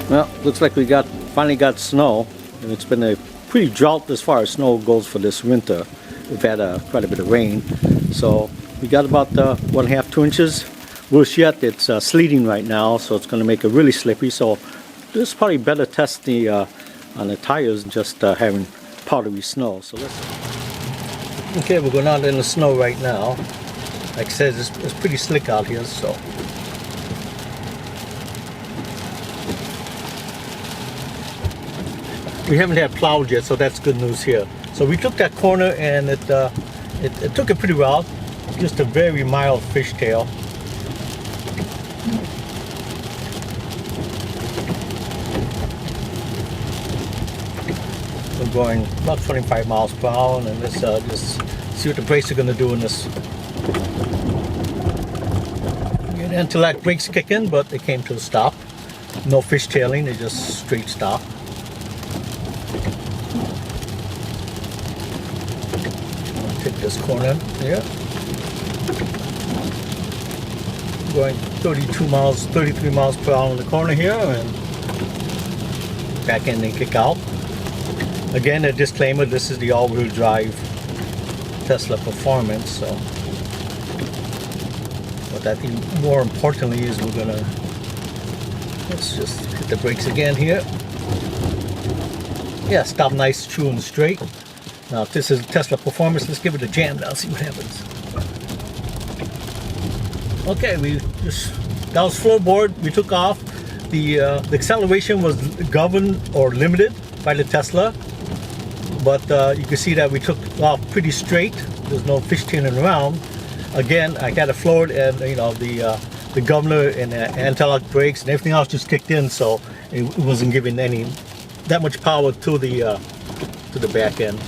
Well, looks like we finally got snow, and it's been a pretty drought as far as snow goes for this winter. We've had quite a bit of rain, so we got about 1.5 to 2 inches. Worse yet, it's sleeting right now, so it's going to make it really slippery. So this is probably better test on the tires than just having powdery snow. So let's. Okay, we're going out in the snow right now. Like I said, it's pretty slick out here, so. We haven't had plowed yet, so that's good news here. So we took that corner and it took it pretty well. Just a very mild fishtail. We're going about 25 miles per hour, and let's just see what the brakes are going to do in this. The anti-lock brakes kick in, but they came to a stop. No fishtailing, they just straight stop. Take this corner here. Going 33 miles per hour in the corner here, and back in and kick out. Again, a disclaimer, this is the all-wheel drive Tesla Performance, so what I think more importantly is we're gonna, let's just hit the brakes again here. Yeah, stop nice, true and straight. Now if this is Tesla Performance, let's give it a jam now, see what happens. Okay, that was floorboard, we took off. The acceleration was governed or limited by the Tesla, but you can see that we took off pretty straight. There's no fishtailing around. Again, I got it floored, and you know the governor and the anti-lock brakes and everything else just kicked in, so it wasn't giving that much power to the back end.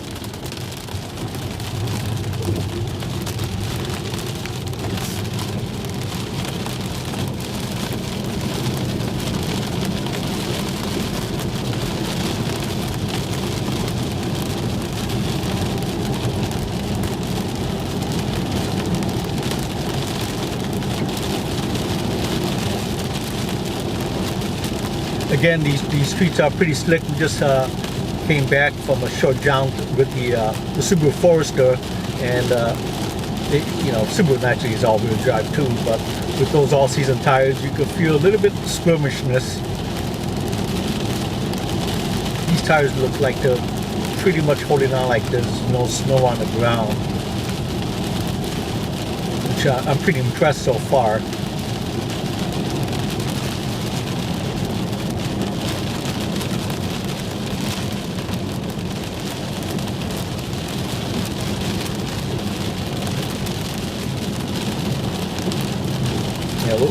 Again, these streets are pretty slick. We just came back from a short jaunt with the Subaru Forester, and Subaru naturally is all-wheel drive too, but with those all-season tires, you can feel a little bit skirmishness. These tires look like they're pretty much holding on like there's no snow on the ground, which I'm pretty impressed so far.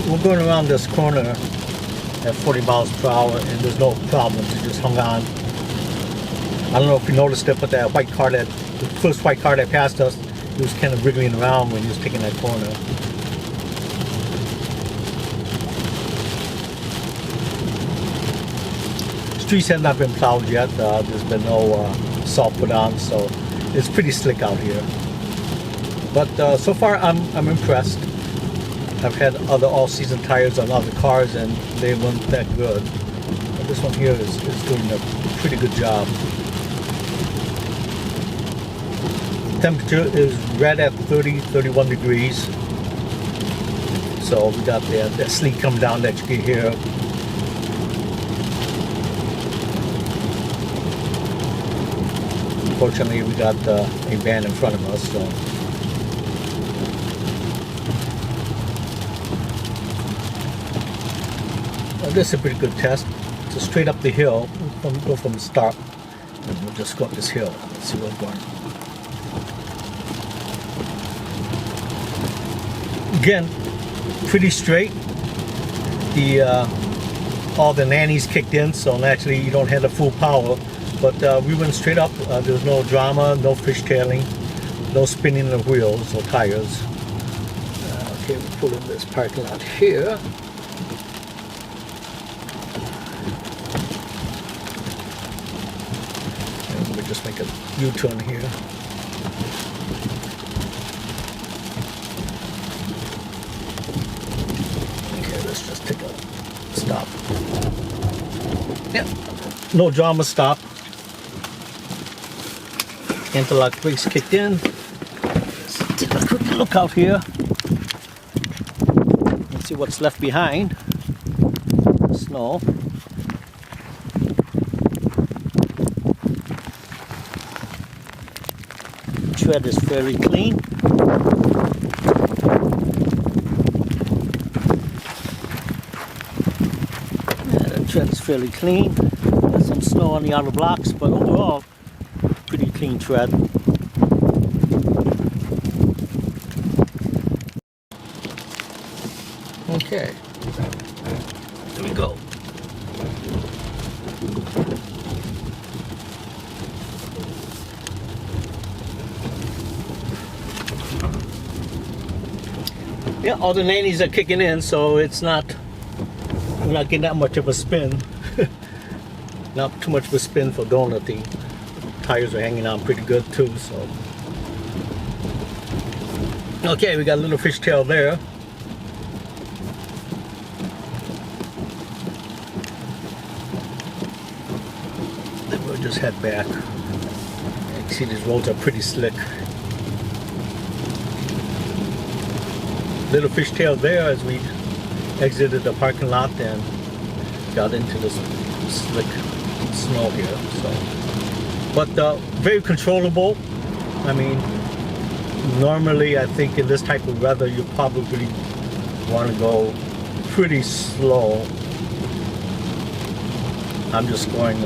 We're going around this corner at 40 miles per hour, and there's no problems. It just hung on. I don't know if you noticed it, but that white car, the first white car that passed us, it was kind of wriggling around when he was taking that corner. Streets have not been plowed yet. There's been no salt put on, so it's pretty slick out here. But so far, I'm impressed. I've had other all-season tires on other cars, and they weren't that good. But this one here is doing a pretty good job. Temperature is right at 31 degrees. So we got that sleet coming down that you can hear. Unfortunately, we got a van in front of us, so. This is a pretty good test. So straight up the hill, we'll go from the start, and we'll just go up this hill. Let's see where we're going. Again, pretty straight. All the nannies kicked in, so naturally you don't have the full power. But we went straight up. There was no drama, no fishtailing, no spinning of wheels or tires. Okay, we'll pull in this parking lot here. Just make a U-turn here. Okay, let's just take a stop. Yep, no drama, stop. Anti-lock brakes kicked in. Let's take a quick look out here. Let's see what's left behind. Snow. Tread is fairly clean. The tread is fairly clean. There's some snow on the outer blocks, but overall, pretty clean tread. Okay, here we go. Yeah, all the 90s are kicking in, so it's not, we're not getting that much of a spin. Not too much of a spin for donuting. Tires are hanging on pretty good too, so. Okay, we got a little fishtail there. Then we'll just head back. You can see these roads are pretty slick. Little fishtail there as we exited the parking lot and got into this slick snow here. So, but very controllable. I mean, normally I think in this type of weather you probably want to go pretty slow. I'm just going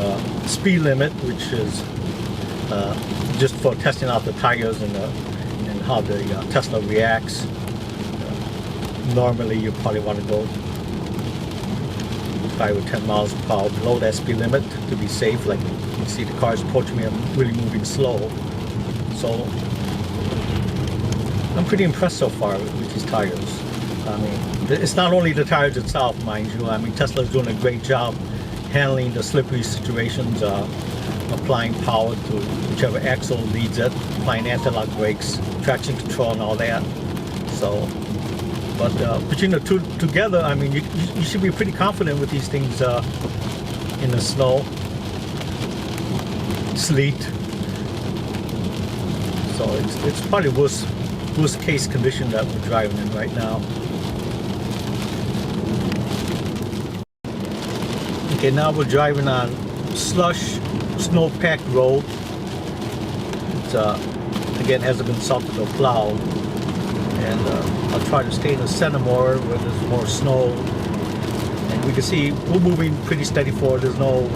speed limit, which is just for testing out the tires and how the Tesla reacts. Normally you probably want to go 5 or 10 miles per hour below that speed limit to be safe. Like you see the cars approaching me, I'm really moving slow. So I'm pretty impressed so far with these tires. I mean, it's not only the tires itself, mind you. I mean, Tesla's doing a great job handling the slippery situations, applying power to whichever axle leads it, applying anti-lock brakes, traction control and all that. So, but between the two together, I mean, you should be pretty confident with these things in the snow, sleet. So it's probably worst case condition that we're driving in right now. Okay, now we're driving on slush, snow-packed road. It again hasn't been salted or plowed. And I'll try to stay in the center more where there's more snow. And we can see we're moving pretty steady forward. There's no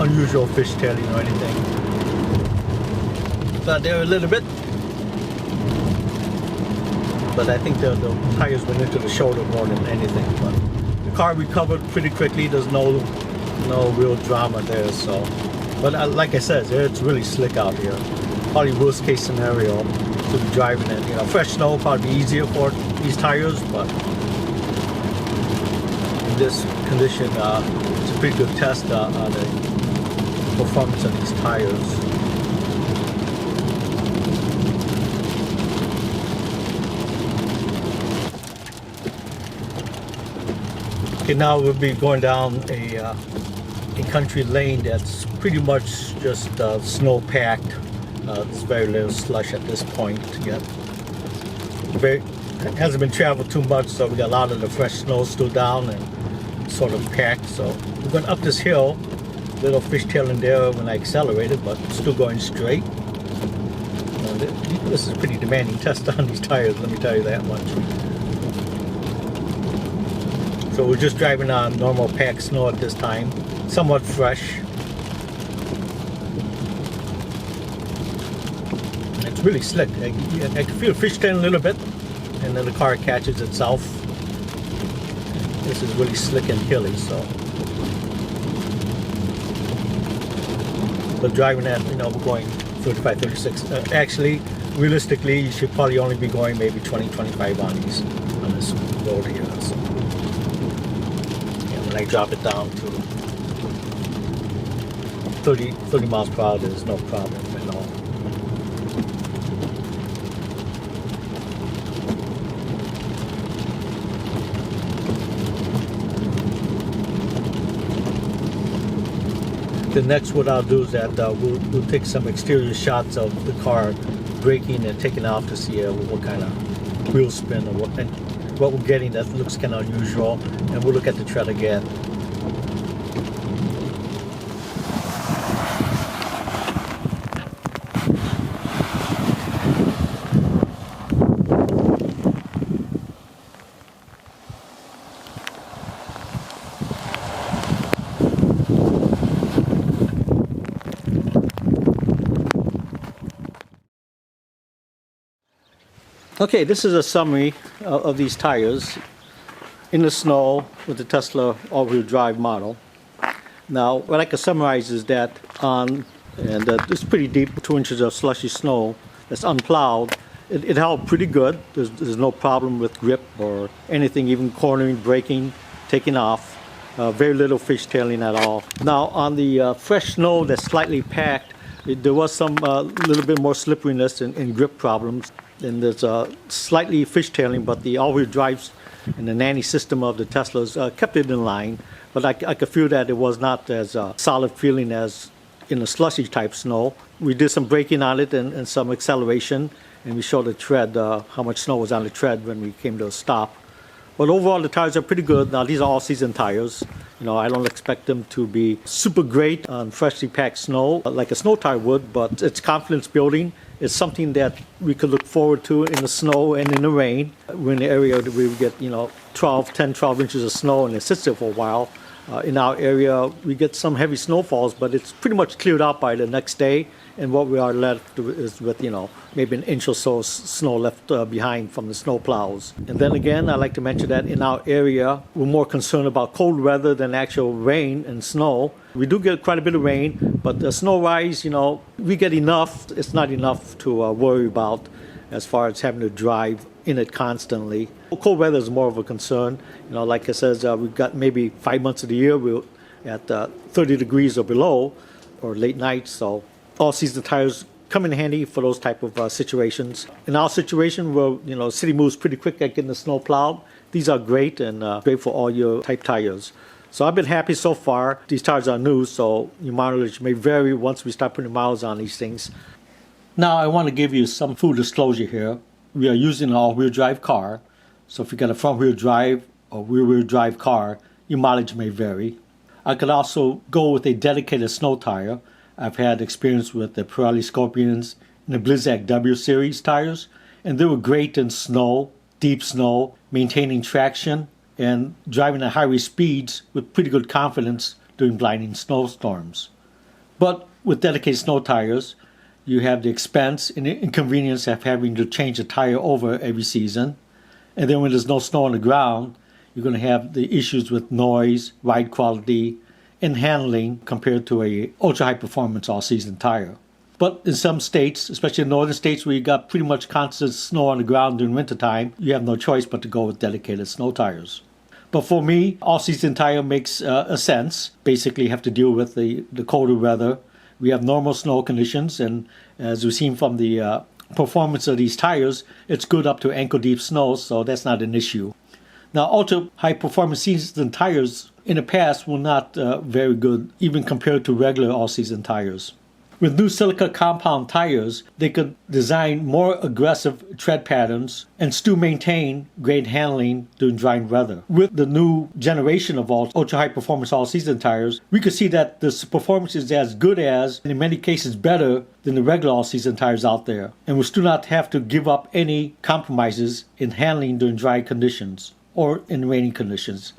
unusual fishtailing or anything. Got there a little bit. But I think the tires went into the shoulder more than anything. But the car recovered pretty quickly. There's no real drama there. So, but like I said, it's really slick out here. Probably worst case scenario to be driving in. You know, fresh snow will probably be easier for these tires, but in this condition, it's a pretty good test on the performance of these tires. Okay, now we'll be going down a country lane that's pretty much just snow packed. There's very little slush at this point yet. It hasn't been traveled too much, so we got a lot of the fresh snow still down and sort of packed. So we're going up this hill, little fishtail in there when I accelerated, but still going straight. This is a pretty demanding test on these tires, let me tell you that much. So we're just driving on normal packed snow at this time, somewhat fresh. It's really slick. I can feel fishtailing a little bit, and then the car catches itself. This is really slick and hilly, so. But driving at, you know, we're going 35, 36. Actually, realistically, you should probably only be going maybe 20, 25 on this road here. So. And when I drop it down to 30 miles per hour, there's no problem at all. the next what I'll do is that we'll take some exterior shots of the car braking and taking off to see what kind of wheel spin or what we're getting that looks kind of unusual, and we'll look at the tread again. Okay, this is a summary of these tires in the snow with the Tesla all-wheel drive model. Now, what I can summarize is that it's pretty deep, 2 inches of slushy snow that's unplowed. It held pretty good. There's no problem with grip or anything, even cornering, braking, taking off. Very little fishtailing at all. Now, on the fresh snow that's slightly packed, there was some little bit more slipperiness and grip problems. And there's slightly fishtailing, but the all-wheel drives and the nanny system of the Teslas kept it in line. But I could feel that it was not as solid feeling as in the slushy type snow. We did some braking on it and some acceleration, and we showed the tread, how much snow was on the tread when we came to a stop. But overall, the tires are pretty good. Now, these are all-season tires. You know, I don't expect them to be super great on freshly packed snow like a snow tire would, but it's confidence building. It's something that we could look forward to in the snow and in the rain. We're in the area that we get, 10, 12 inches of snow, and it sits there for a while. In our area, we get some heavy snowfalls, but it's pretty much cleared out by the next day. And what we are left is with, maybe an inch or so snow left behind from the snow plows. And then again, I'd like to mention that in our area, we're more concerned about cold weather than actual rain and snow. We do get quite a bit of rain, but the snow rise, we get enough. It's not enough to worry about as far as having to drive in it constantly. Cold weather is more of a concern. Like I said, we've got maybe 5 months of the year we're at 30 degrees or below, or late nights. So all-season tires come in handy for those type of situations. In our situation, where city moves pretty quick at getting the snow plowed, these are great and great for all your type tires. So I've been happy so far. These tires are new, so your mileage may vary once we start putting miles on these things. Now I want to give you some full disclosure here. We are using an all-wheel drive car, so if you got a front-wheel drive or rear-wheel drive car, your mileage may vary. I could also go with a dedicated snow tire. I've had experience with the Pirelli Scorpions and the Blizzak W series tires, and they were great in snow, deep snow, maintaining traction, and driving at highway speeds with pretty good confidence during blinding snowstorms. But with dedicated snow tires, you have the expense and the inconvenience of having to change the tire over every season. And then when there's no snow on the ground, you're going to have the issues with noise, ride quality, and handling compared to a ultra high performance all-season tire. But in some states, especially in northern states where you got pretty much constant snow on the ground during wintertime, you have no choice but to go with dedicated snow tires. But for me, all-season tire makes a sense. Basically, you have to deal with the colder weather. We have normal snow conditions, and as we've seen from the performance of these tires, it's good up to ankle-deep snow, so that's not an issue. Now, ultra high-performance season tires in the past were not very good, even compared to regular all-season tires. With new silica compound tires, they could design more aggressive tread patterns and still maintain great handling during dry weather. With the new generation of ultra high performance all-season tires, we could see that the performance is as good as, and in many cases better, than the regular all-season tires out there. And we still not have to give up any compromises in handling during dry conditions or in rainy conditions.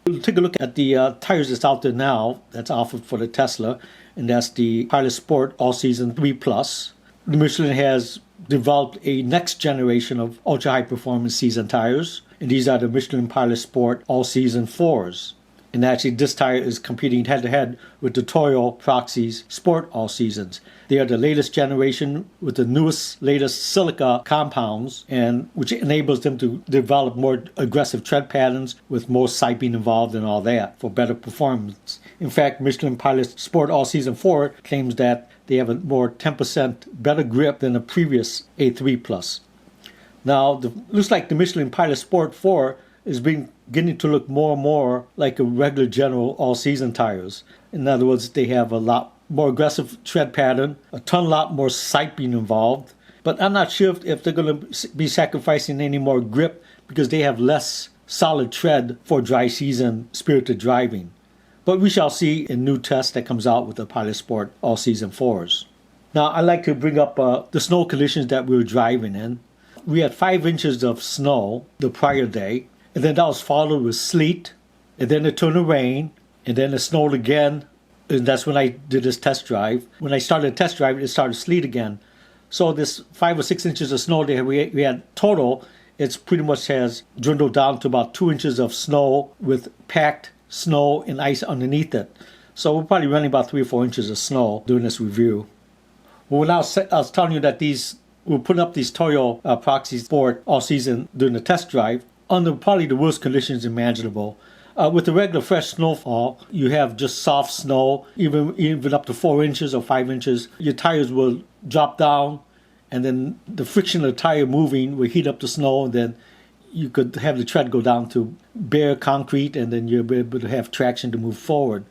We'll take a look at the tires that's out there now that's offered for the Tesla, and that's the Pilot Sport All-Season 3 Plus. The Michelin has developed a next generation of ultra-high performance season tires, and these are the Michelin Pilot Sport All-Season 4s. And actually this tire is competing head-to-head with the Toyo Proxes Sport All-Seasons. They are the latest generation with the latest silica compounds, and which enables them to develop more aggressive tread patterns with more siping involved and all that for better performance. In fact, Michelin Pilot Sport All-Season 4 claims that they have a more 10% better grip than the previous A3 Plus. Now, looks like the Michelin Pilot Sport 4 is being getting to look more and more like a regular general all-season tires. In other words, they have a lot more aggressive tread pattern, a lot more siping involved. But I'm not sure if they're going to be sacrificing any more grip because they have less solid tread for dry season spirited driving. But we shall see in new tests that comes out with the Pilot Sport all-season 4s. Now, I'd like to bring up the snow conditions that we were driving in. We had 5 inches of snow the prior day, and then that was followed with sleet, and then it turned to rain, and then it snowed again, and that's when I did this test drive. When I started the test drive, it started to sleet again. So this 5 or 6 inches of snow that we had total, it's pretty much has dwindled down to about 2 inches of snow with packed snow and ice underneath it. So we're probably running about 3 or 4 inches of snow during this review. Well, now I was telling you that we're putting up these Toyo Proxes Sport all season during the test drive under probably the worst conditions imaginable. With the regular fresh snowfall, you have just soft snow, even up to 4 inches or 5 inches. Your tires will drop down, and then the friction of the tire moving will heat up the snow, and then you could have the tread go down to bare concrete, and then you'll be able to have traction to move forward.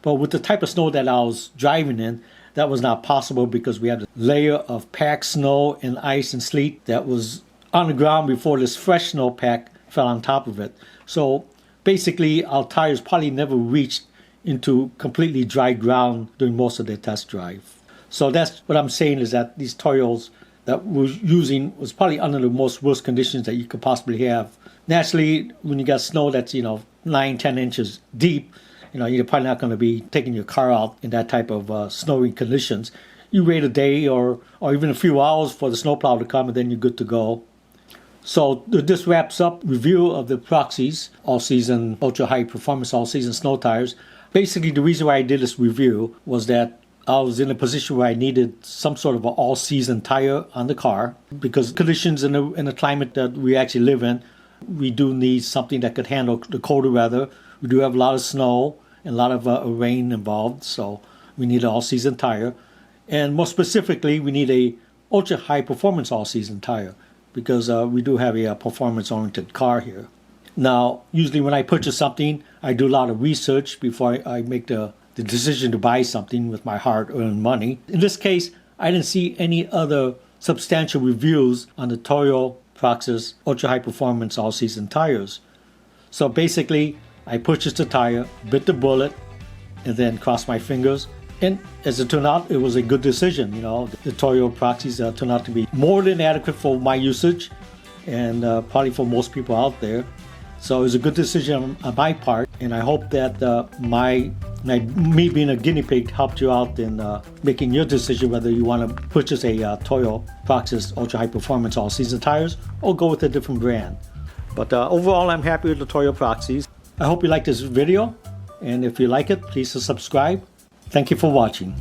But with the type of snow that I was driving in, that was not possible because we had a layer of packed snow and ice and sleet that was on the ground before this fresh snowpack fell on top of it. So basically, our tires probably never reached into completely dry ground during most of their test drive. So that's what I'm saying, is that these Toyos that we're using was probably under the most worst conditions that you could possibly have. Naturally, when you got snow that's 9-10 inches deep, you're probably not going to be taking your car out in that type of snowy conditions. You wait a day or even a few hours for the snowplow to come, and then you're good to go. So this wraps up review of the Proxes all-season ultra high performance all-season snow tires. Basically, the reason why I did this review was that I was in a position where I needed some sort of an all-season tire on the car because conditions in the climate that we actually live in, we do need something that could handle the colder weather. We do have a lot of snow and a lot of rain involved, so we need an all-season tire. And more specifically, we need a ultra high performance all-season tire because we do have a performance-oriented car here. Now, usually when I purchase something, I do a lot of research before I make the decision to buy something with my hard-earned money. In this case, I didn't see any other substantial reviews on the Toyo Proxes ultra high performance all-season tires. So basically, I purchased a tire, bit the bullet, and then crossed my fingers. And as it turned out, it was a good decision. The Toyo Proxes turned out to be more than adequate for my usage and probably for most people out there. So it was a good decision on my part, and I hope that me being a guinea pig helped you out in making your decision whether you want to purchase a Toyo Proxes ultra high performance all season tires or go with a different brand. But overall, I'm happy with the Toyo Proxes. I hope you liked this video, and if you like it, please subscribe. Thank you for watching.